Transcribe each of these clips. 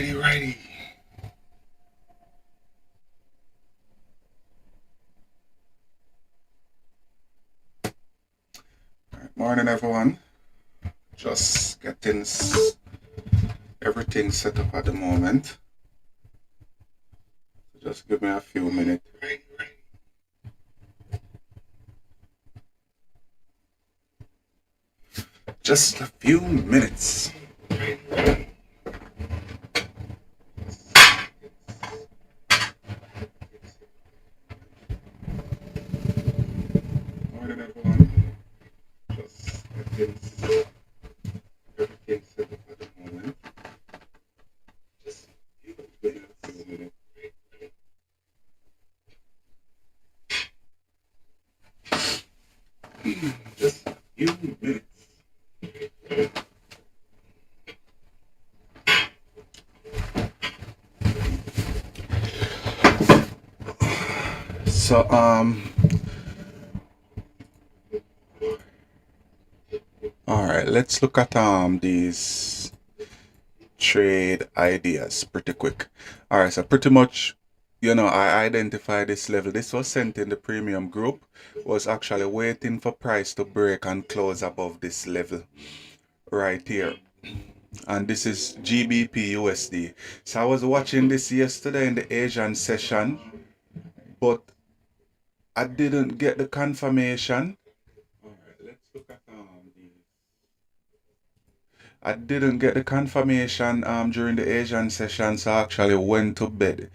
righty. Morning, everyone. Just getting everything set up at the moment. Just give me a few minutes. Just a few minutes. Morning, everyone. Just getting everything set up at the moment. Just give me a few minutes. Just a few minutes. So all right, let's look at these trade ideas pretty quick. All right, so pretty much, I identified this level. This was sent in the premium group, was actually waiting for price to break and close above this level right here. And this is GBP USD. So I was watching this yesterday in the Asian session, but I didn't get the confirmation. All right, let's look at I didn't get the confirmation during the Asian session, so I actually went to bed.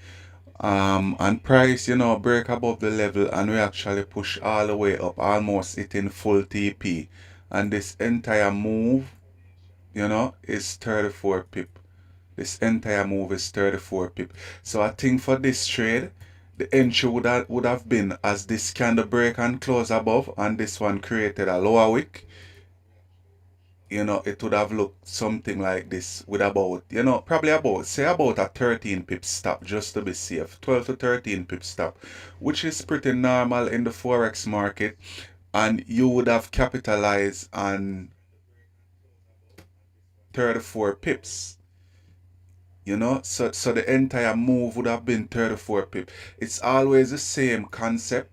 And price, break above the level, and we actually push all the way up, almost hitting full TP. And this entire move, is 34 pip. This entire move is 34 pip. So I think for this trade, the entry would have been as this candle break and close above, and this one created a lower wick. It would have looked something like this with about, probably about a 13 pip stop just to be safe. 12 to 13 pip stop, which is pretty normal in the Forex market. And you would have capitalized on 34 pips. So the entire move would have been 34 pip. It's always the same concept.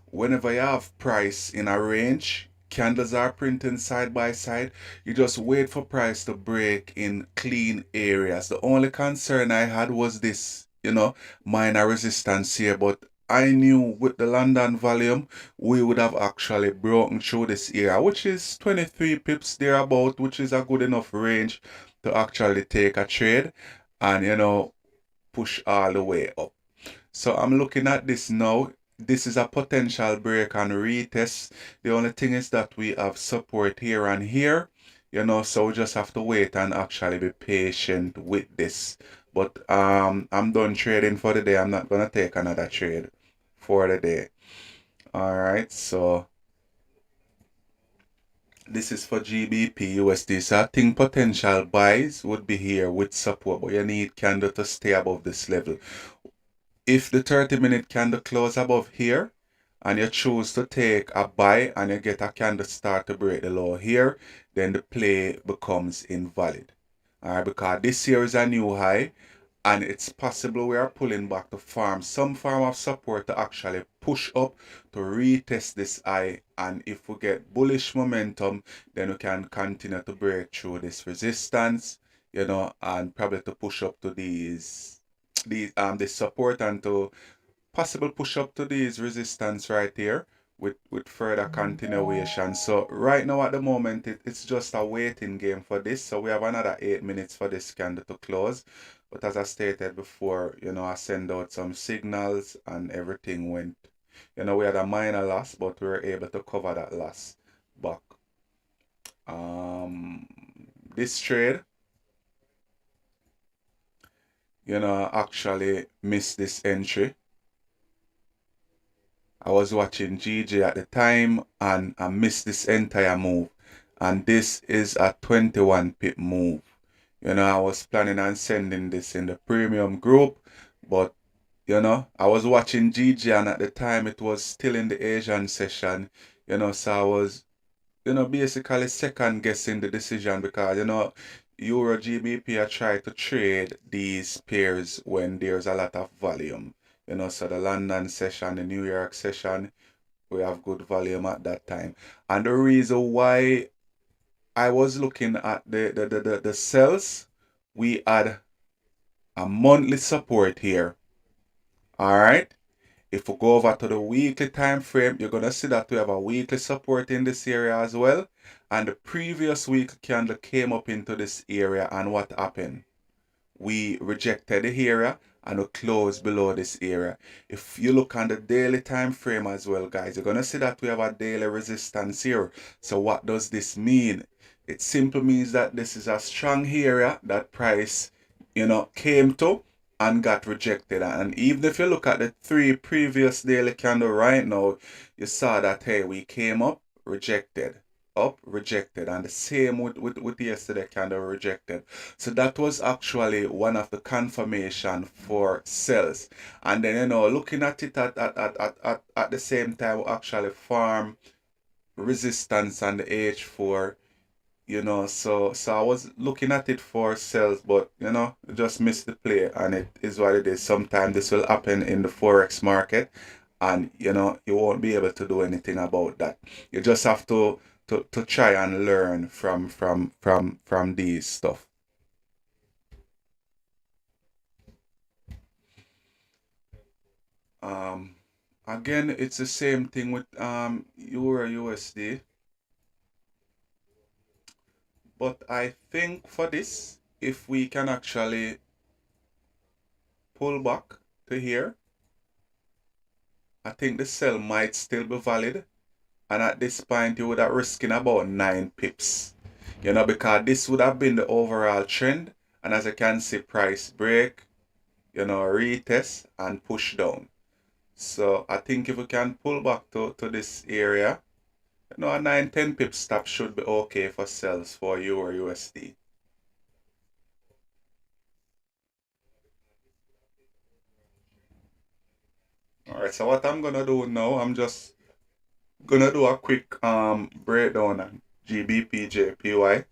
Whenever you have price in a range, candles are printing side by side. You just wait for price to break in clean areas. The only concern I had was this, minor resistance here, but I knew with the London volume, we would have actually broken through this area, which is 23 pips thereabout, which is a good enough range to actually take a trade and, push all the way up. So I'm looking at this now. This is a potential break and retest. The only thing is that we have support here and here, so we just have to wait and actually be patient with this. But I'm done trading for the day. I'm not gonna take another trade for the day. All right, so this is for GBP USD. So I think potential buys would be here with support, but you need candle to stay above this level. If the 30-minute candle close above here and you choose to take a buy and you get a candle start to break the low here, then the play becomes invalid. All right, because this here is a new high and it's possible we are pulling back to farm some form of support to actually push up to retest this high. And if we get bullish momentum, then we can continue to break through this resistance, and probably to push up to this support and to possible push up to these resistance right here with further continuation. So right now at the moment it's just a waiting game for this. So we have another 8 minutes for this candle to close. But as I stated before, I send out some signals and everything went. We had a minor loss, but we were able to cover that loss back. This trade, actually missed this entry. I was watching GJ at the time and I missed this entire move. And this is a 21 pip move. I was planning on sending this in the premium group, but I was watching GJ and at the time it was still in the Asian session, so I was, basically second guessing the decision because, Euro GBP I try to trade these pairs when there's a lot of volume. So the London session, the New York session, we have good volume at that time. And the reason why I was looking at the cells, we had a monthly support here. All right. If we go over to the weekly time frame, you're going to see that we have a weekly support in this area as well. And the previous week candle came up into this area, and what happened? We rejected the area and we closed below this area. If you look on the daily time frame as well, guys, you're going to see that we have a daily resistance here. So what does this mean? It simply means that this is a strong area that price, came to and got rejected. And even if you look at the 3 previous daily candle right now, you saw that, hey, we came up, rejected, and the same with yesterday candle rejected. So that was actually one of the confirmation for sales. And then, looking at it at the same time, we actually form resistance on the H4, so I was looking at it for sales, but just missed the play, and it is what it is. Sometimes this will happen in the forex market, and you won't be able to do anything about that. You just have to try and learn from these stuff. Um, Again, it's the same thing with Euro USD, but I think for this, if we can actually pull back to here, I think the sell might still be valid. And at this point, you would have risking about 9 pips. Because this would have been the overall trend. And as you can see, price break, retest and push down. So I think if we can pull back to this area, a 9-10 pip stop should be okay for sells for Euro USD. Alright, so what I'm gonna do now, I'm just gonna do a quick breakdown on GBP JPY.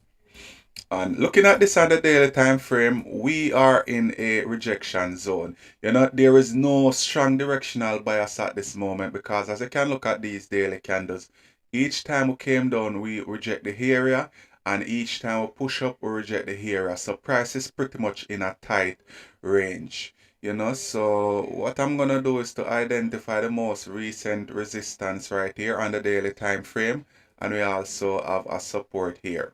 And looking at this on the daily time frame, we are in a rejection zone. There is no strong directional bias at this moment, because as you can look at these daily candles, each time we came down, we reject the area, and each time we push up, we reject the area. So price is pretty much in a tight range. So what I'm gonna do is to identify the most recent resistance right here on the daily time frame, and we also have a support here,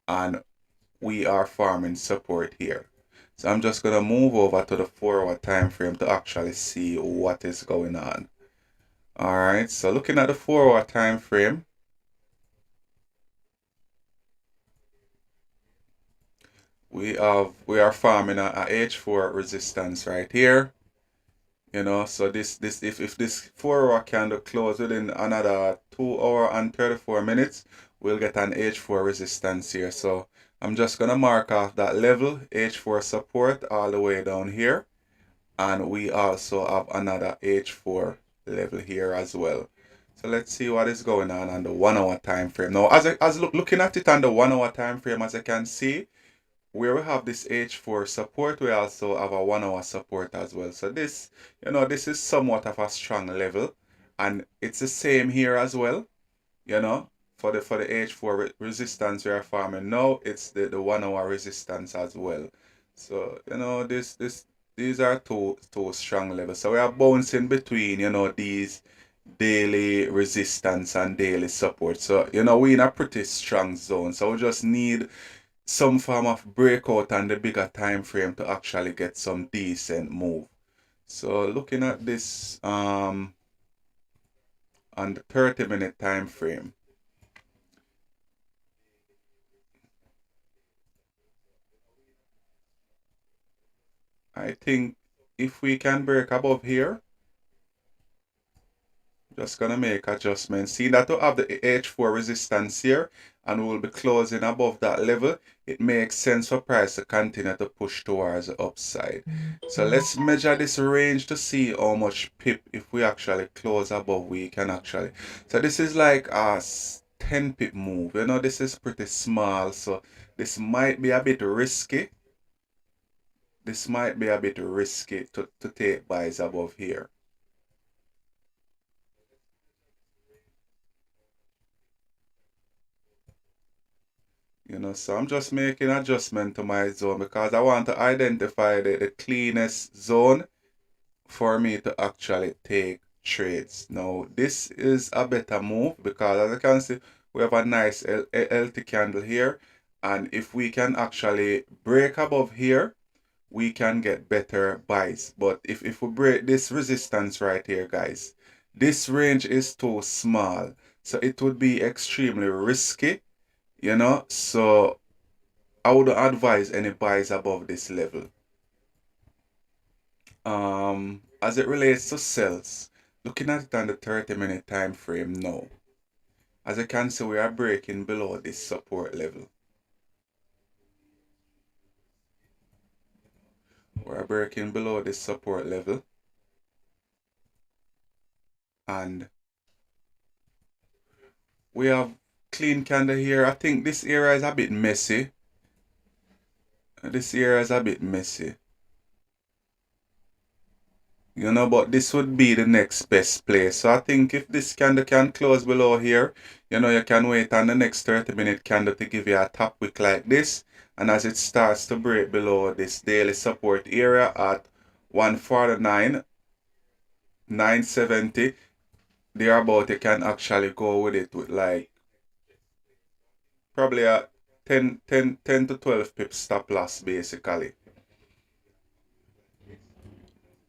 and we are farming support here. So I'm just going to move over to the 4-hour time frame to actually see what is going on. All right, so looking at the 4-hour time frame, we are farming a H4 resistance right here. So this if this 4-hour candle close within another 2 hour and 34 minutes, we'll get an H4 resistance here. So I'm just gonna mark off that level, H4 support all the way down here, and we also have another H4 level here as well. So let's see what is going on the 1-hour time frame. Now, looking at it on the 1-hour time frame, as you can see, where we have this H4 support, we also have a 1-hour support as well. So this, this is somewhat of a strong level, and it's the same here as well, for the H4 resistance we are farming now. It's the 1-hour resistance as well. So these are two strong levels. So we are bouncing between these daily resistance and daily support. So we're in a pretty strong zone. So we just need some form of breakout on the bigger time frame to actually get some decent move. So looking at this on the 30-minute time frame, I think if we can break above here, just gonna make adjustments. See that we have the H4 resistance here, and we will be closing above that level. It makes sense for price to continue to push towards the upside. So let's measure this range to see how much pip, if we actually close above, we can actually. So this is like a 10 pip move. You know, this is pretty small, so this might be a bit risky. This might be a bit risky to take buys above here. You know, so I'm just making adjustment to my zone because I want to identify the cleanest zone for me to actually take trades. Now, this is a better move because as you can see, we have a nice LT candle here. And if we can actually break above here, we can get better buys. But if we break this resistance right here, guys, this range is too small. So it would be extremely risky, you know. So I would advise any buys above this level. As it relates to sells, looking at it on the 30-minute time frame now, as you can see, we are breaking below this support level. We're breaking below this support level. And we have clean candle here. I think this area is a bit messy. This area is a bit messy. You know, but this would be the next best place. So I think if this candle can close below here, you know, you can wait on the next 30-minute candle to give you a top wick like this. And as it starts to break below this daily support area at 149, 970, thereabout, you can actually go with it with like probably a 10 to 12 pip stop loss basically.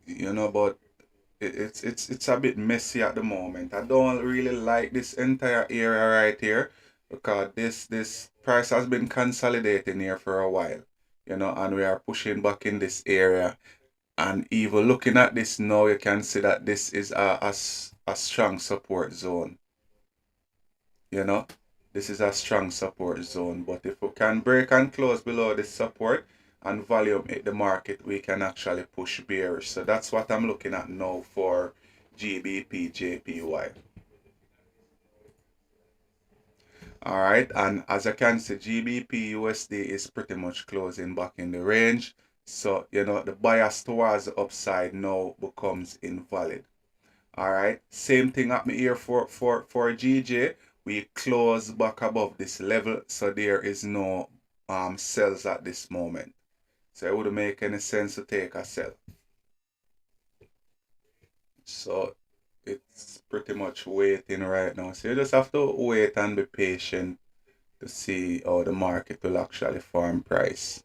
You know, but it's a bit messy at the moment. I don't really like this entire area right here because this price has been consolidating here for a while, you know, and we are pushing back in this area. And even looking at this now, you can see that this is a strong support zone. You know, this is a strong support zone. But if we can break and close below this support and volume hit the market, we can actually push bearish. So that's what I'm looking at now for GBP JPY. All right, and as I can see, GBP USD is pretty much closing back in the range. So, you know, the bias towards the upside now becomes invalid. All right, same thing happened here for GJ. We close back above this level, so there is no sells at this moment. So it wouldn't make any sense to take a sell. So it's pretty much waiting right now. So you just have to wait and be patient to see how the market will actually form price.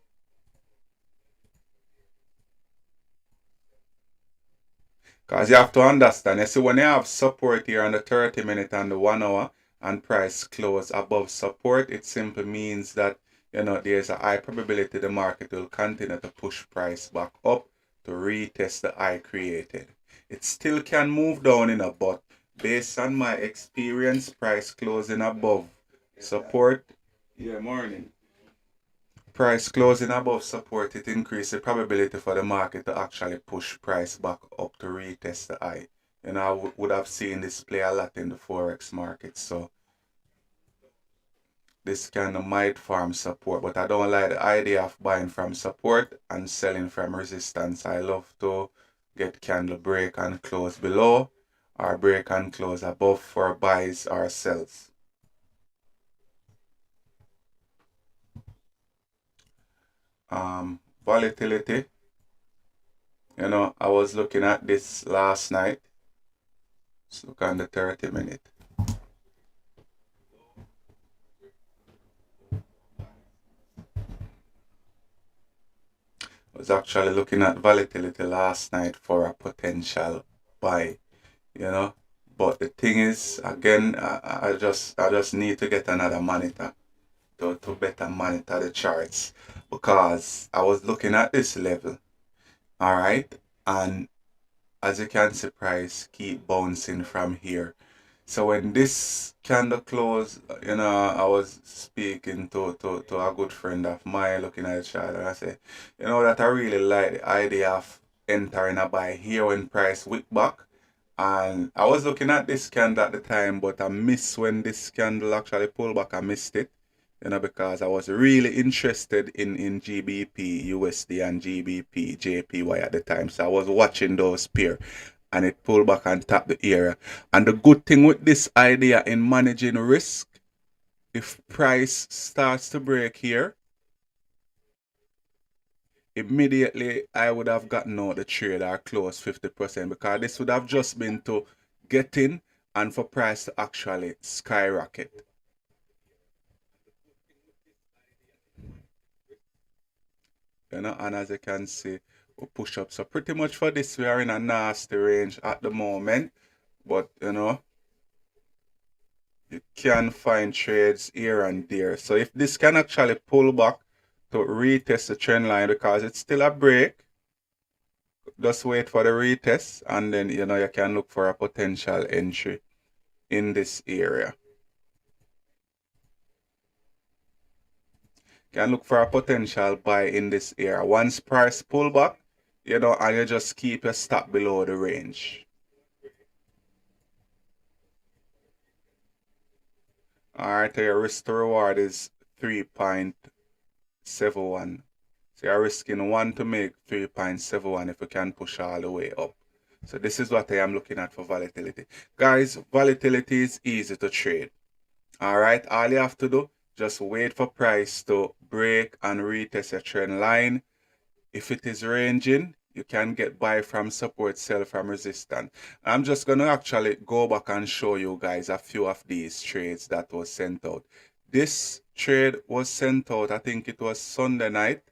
Because you have to understand, you see, when you have support here on the 30-minute and the 1 hour and price close above support, it simply means that, you know, there's a high probability the market will continue to push price back up to retest the high created. It still can move down in a but based on my experience, price closing above support. Yeah, morning. Price closing above support, it increases the probability for the market to actually push price back up to retest the high. And I would have seen this play a lot in the Forex market. So this kind of might form support, but I don't like the idea of buying from support and selling from resistance. I love to get candle break and close below or break and close above for buys or sells. Volatility. You know, I was looking at this last night. Let's look on the 30-minute. I was actually looking at volatility last night for a potential buy, you know. But the thing is, again, I just need to get another monitor to better monitor the charts because I was looking at this level, all right, and as you can see, price keep bouncing from here. So when this candle close, you know, I was speaking to a good friend of mine looking at the chart and I said, you know, that I really like the idea of entering a buy here when price wick back And I was looking at this candle at the time, but I missed when this candle actually pulled back. I missed it, because I was really interested in GBP, USD, and GBP, JPY at the time. So I was watching those pair, and it pulled back and tapped the area. And the good thing with this idea in managing risk, if price starts to break here, immediately I would have gotten out the trade or close 50%, because this would have just been to get in and for price to actually skyrocket. And as you can see, we push up. So pretty much for this, we are in a nasty range at the moment. But you can find trades here and there. So if this can actually pull back to retest the trend line, because it's still a break, just wait for the retest, and then you can look for a potential entry in this area. Can look for a potential buy in this area. Once price pull back, and you just keep your stop below the range. Alright, your risk to reward is 3.71. So you're risking 1 to make 3.71 if you can push all the way up. So this is what I am looking at for volatility. Guys, volatility is easy to trade. Alright, all you have to do, just wait for price to break and retest your trend line. If it is ranging, you can get buy from support, sell from resistance. I'm just going to actually go back and show you guys a few of these trades that was sent out. This trade was sent out, I think it was Sunday night.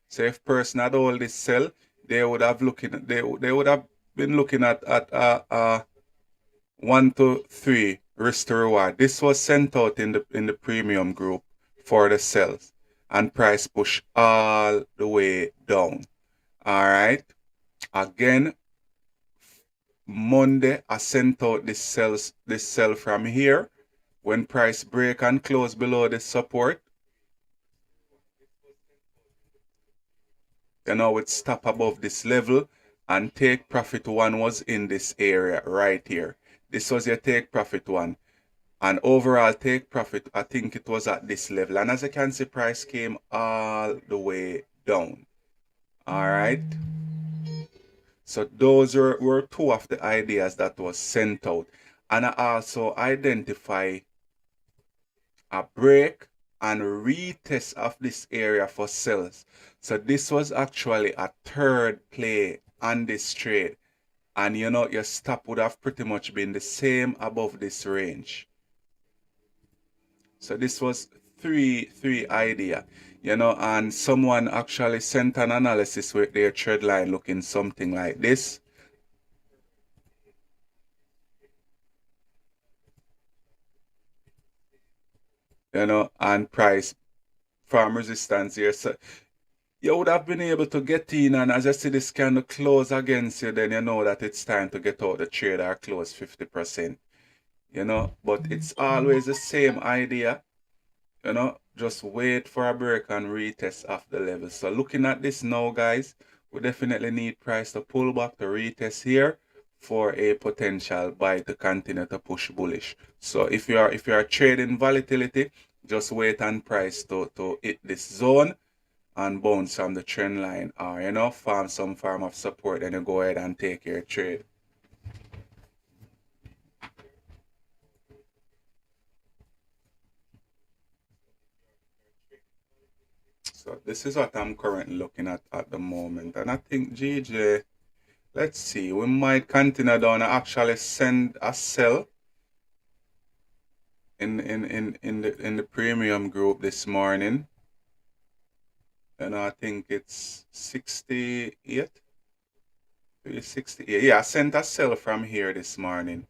So if person had all this sell, they would have been looking at 1 to 3 risk to reward. This was sent out in the premium group for the sales, and price push all the way down. All right. Again, Monday I sent out this sell from here. When price break and close below the support, it stop above this level, and take profit one was in this area right here. This was your take profit one. And overall take profit, I think it was at this level. And as you can see, price came all the way down. All right. So those were two of the ideas that was sent out. And I also identify a break and retest of this area for sales. So this was actually a third play on this trade. And your stop would have pretty much been the same above this range. So this was three idea, and someone actually sent an analysis with their trend line looking something like this. And price from resistance here. So you would have been able to get in, and as you see this candle close against you, then you know that it's time to get out the trade or close 50%. But it's always the same idea. Just wait for a break and retest off the level. So looking at this now, guys, we definitely need price to pull back to retest here for a potential buy to continue to push bullish. So if you are trading volatility, just wait on price to hit this zone and bounce from the trend line, or form some form of support, then you go ahead and take your trade. So this is what I'm currently looking at the moment. And I think GJ, let's see, we might continue down and actually send a sell in the premium group this morning. And I think it's 68. 68. Yeah, I sent a sell from here this morning.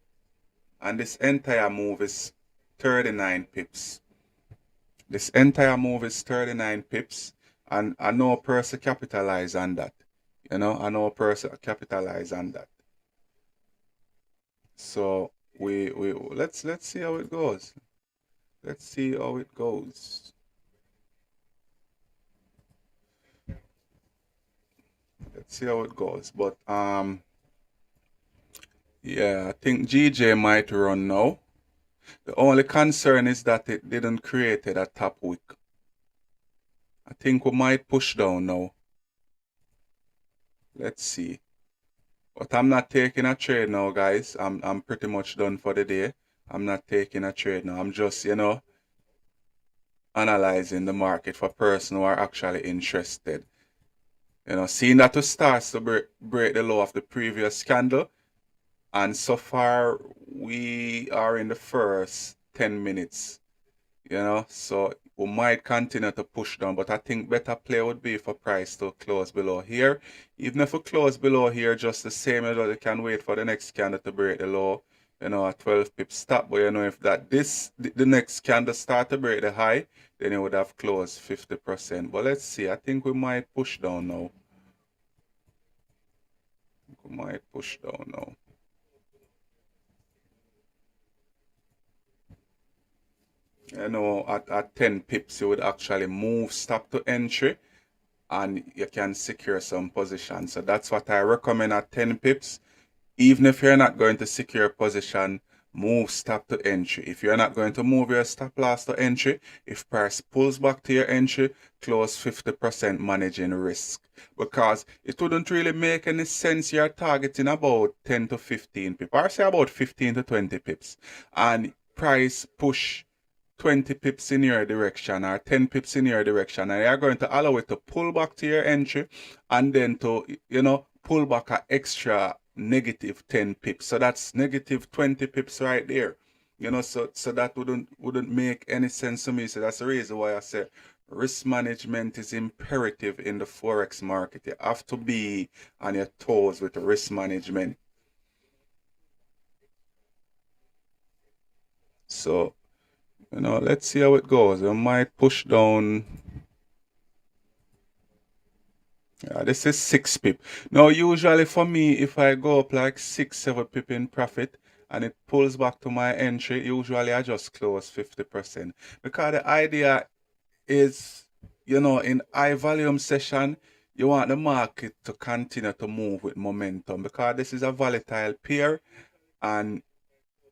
And this entire move is 39 pips. This entire move is 39 pips. And I know a person capitalize on that. I know a person capitalize on that. So let's see how it goes. Let's see how it goes. let's see how it goes. But yeah, I think GJ might run now. The only concern is that it didn't create a top wick. I think we might push down now. Let's see. But I'm not taking a trade now, guys. I'm pretty much done for the day. I'm not taking a trade now. I'm just, analyzing the market for person who are actually interested. Seeing that it starts to break the low of the previous candle, and so far we are in the first 10 minutes, so we might continue to push down, but I think better play would be for price to close below here. Even if we close below here just the same, you can wait for the next candle to break the low, a 12 pip stop. But if the next candle start to break the high, then it would have closed 50%. But let's see, I think we might push down now. We might push down now. At 10 pips, you would actually move stop to entry and you can secure some position. So that's what I recommend at 10 pips. Even if you're not going to secure position, move stop to entry. If you're not going to move your stop loss to entry, if price pulls back to your entry, close 50% managing risk. Because it wouldn't really make any sense you're targeting about 10 to 15 pips, or say about 15 to 20 pips, and price push 20 pips in your direction or 10 pips in your direction, and you're going to allow it to pull back to your entry and then to, pull back an extra negative 10 pips. So that's negative 20 pips right there. So that wouldn't make any sense to me. So that's the reason why I say risk management is imperative in the Forex market. You have to be on your toes with risk management. So, let's see how it goes. I might push down. Yeah, this is 6 pip. Now, usually for me, if I go up like 6, 7 pip in profit and it pulls back to my entry, usually I just close 50%. Because the idea is, in high volume session, you want the market to continue to move with momentum because this is a volatile pair and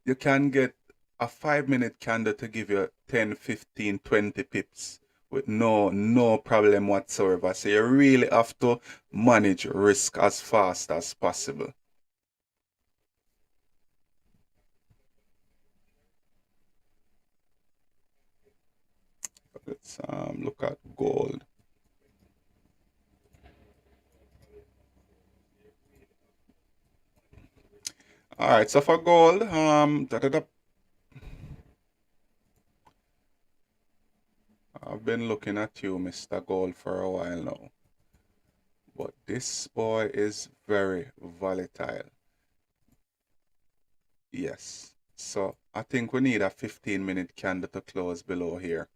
you can get a 5-minute candle to give you 10, 15, 20 pips with no problem whatsoever. So you really have to manage risk as fast as possible. Let's look at gold. All right, so for gold, I've been looking at you, Mr. Gold, for a while now. But this boy is very volatile. Yes. So I think we need a 15-minute candle to close below here.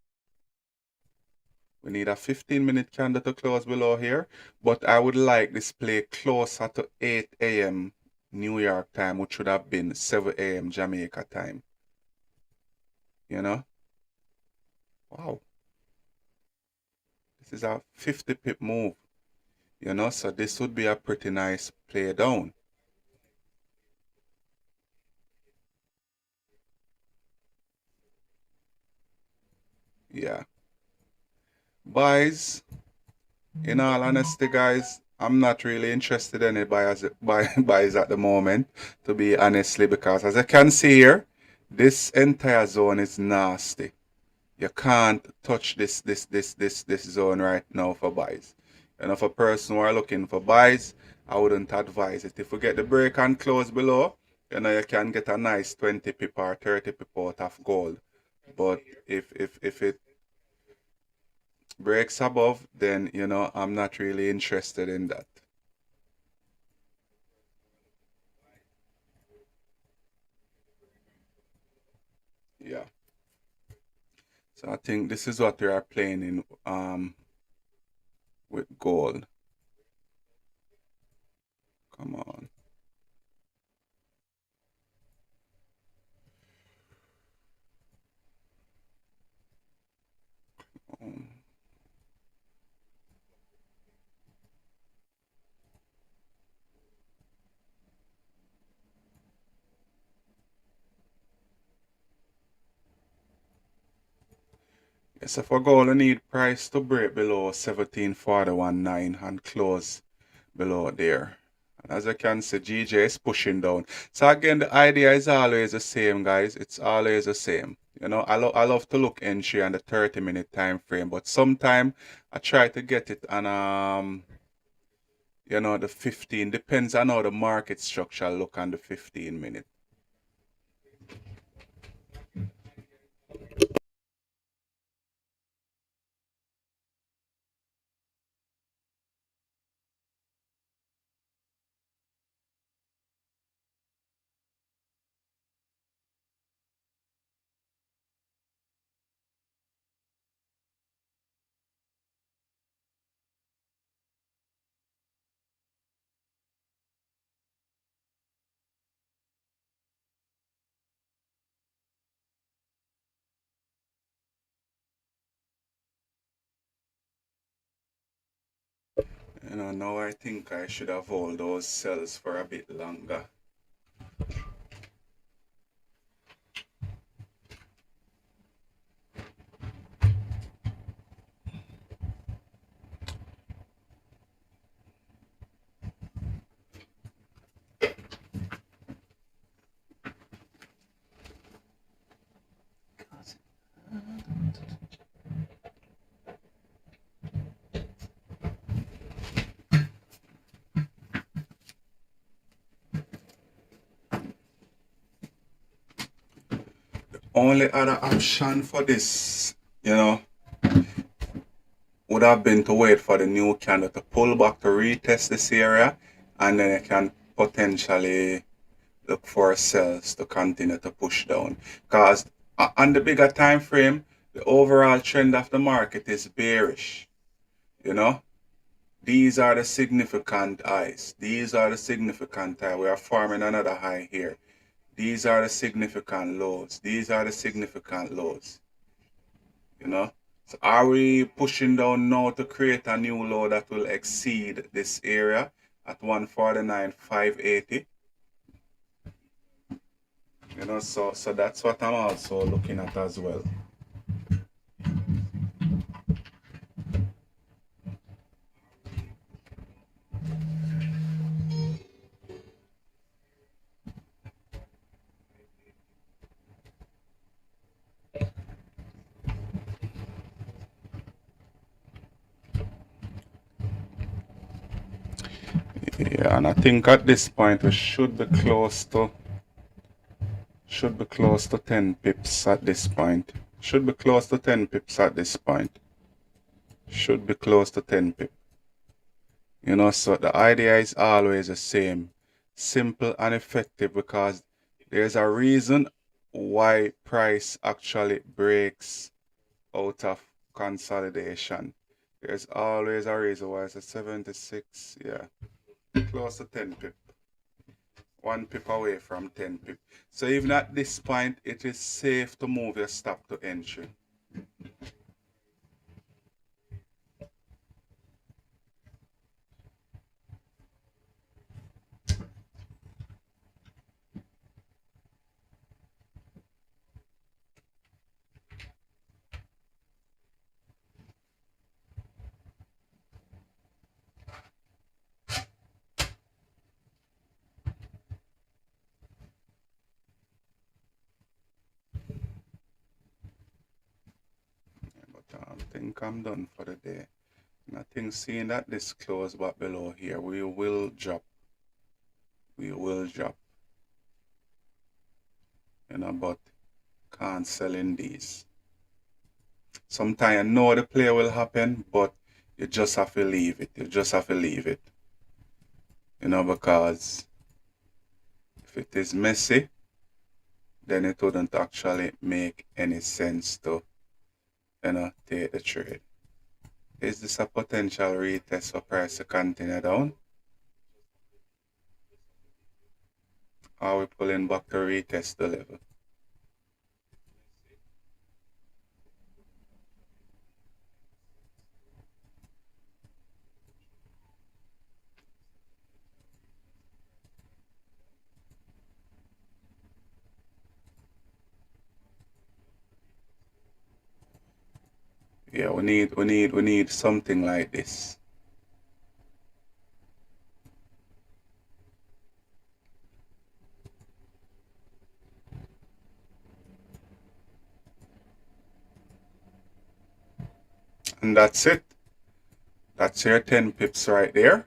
We need a 15-minute candle to close below here. But I would like this play closer to 8 a.m. New York time, which should have been 7 a.m. Jamaica time. Wow. This is a 50 pip move. So this would be a pretty nice play down. Yeah. Buys, in all honesty, guys, I'm not really interested in any buys at the moment, to be honestly, because as I can see here, this entire zone is nasty. You can't touch this zone right now for buys. For person who are looking for buys, I wouldn't advise it. If we get the break and close below, you can get a nice 20 pip or 30 pip out of gold. But if it breaks above, then I'm not really interested in that. Yeah. So I think this is what we are playing in with gold. Come on. Um, Yes, if we gold, we need price to break below 1741.9 and close below there. And as you can see, GJ is pushing down. So again, the idea is always the same, guys. It's always the same. You know, I love to look entry on the 30-minute time frame, but sometimes I try to get it on the 15. Depends on how the market structure look on the 15 minute. Now I think I should have hold those cells for a bit longer. Only other option for this, would have been to wait for the new candle to pull back to retest this area, and then you can potentially look for sales to continue to push down. Because on the bigger time frame, the overall trend of the market is bearish. You know, these are the significant highs. These are the significant highs. We are forming another high here. These are the significant lows. These are the significant lows. You know, so are we pushing down now to create a new low that will exceed this area at 149,580? So that's what I'm also looking at as well. Yeah, and I think at this point we should be close to 10 pips at this point. Should be close to 10 pips at this point. Should be close to 10 pips. So the idea is always the same. Simple and effective, because there's a reason why price actually breaks out of consolidation. There's always a reason why it's a 76, yeah, close to 10 pip. 1 pip away from 10 pip. So even at this point, it is safe to move your stop to entry. But I think I'm done for the day. And I think seeing that this close back below here, we will drop. We will drop. But canceling these. Sometimes I know the play will happen, but you just have to leave it. You just have to leave it. Because if it is messy, then it wouldn't actually make any sense to, take the trade. Is this a potential retest for price to continue down? Are we pulling back to retest the level? Yeah, we need something like this. And that's it. That's your 10 pips right there.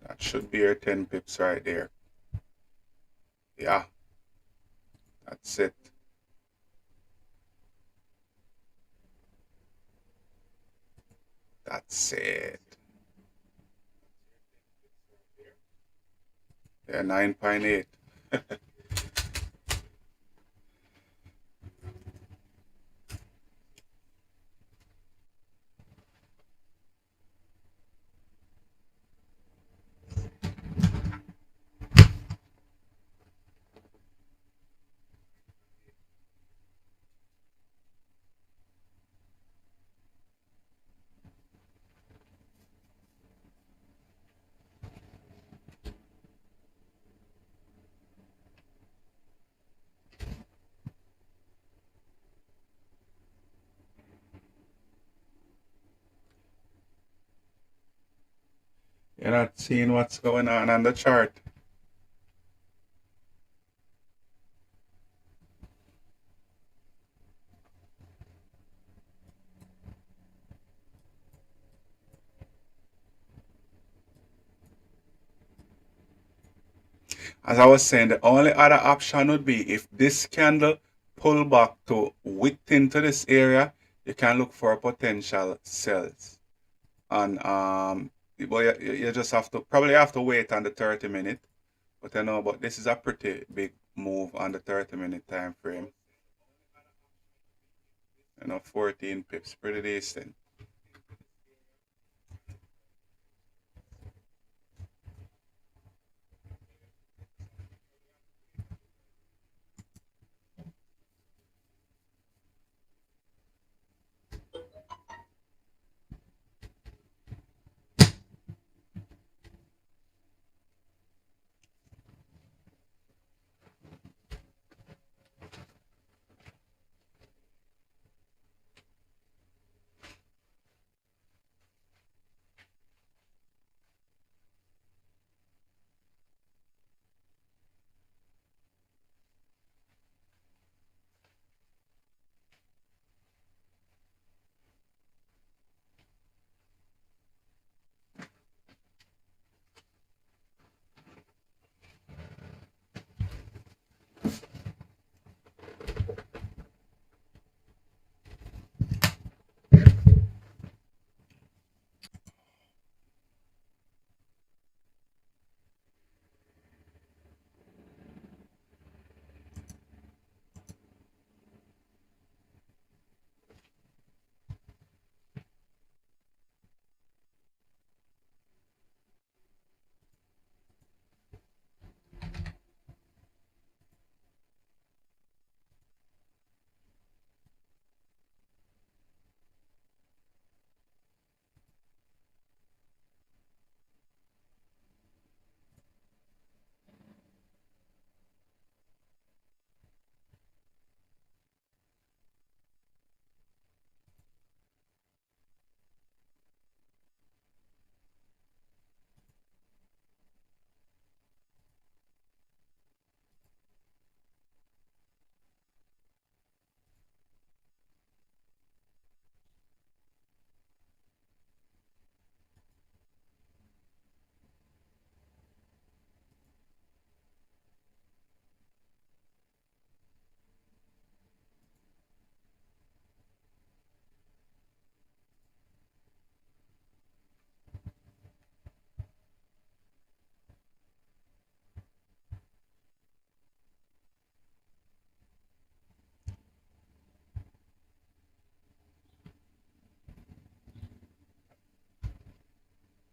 That should be your 10 pips right there. Yeah, that's it. That's it. Yeah, 9.8. You're not seeing what's going on the chart. As I was saying, the only other option would be if this candle pull back to wick into this area, you can look for potential sells. And but you just have to probably have to wait on the 30 minute. But but this is a pretty big move on the 30-minute time frame. 14 pips, pretty decent.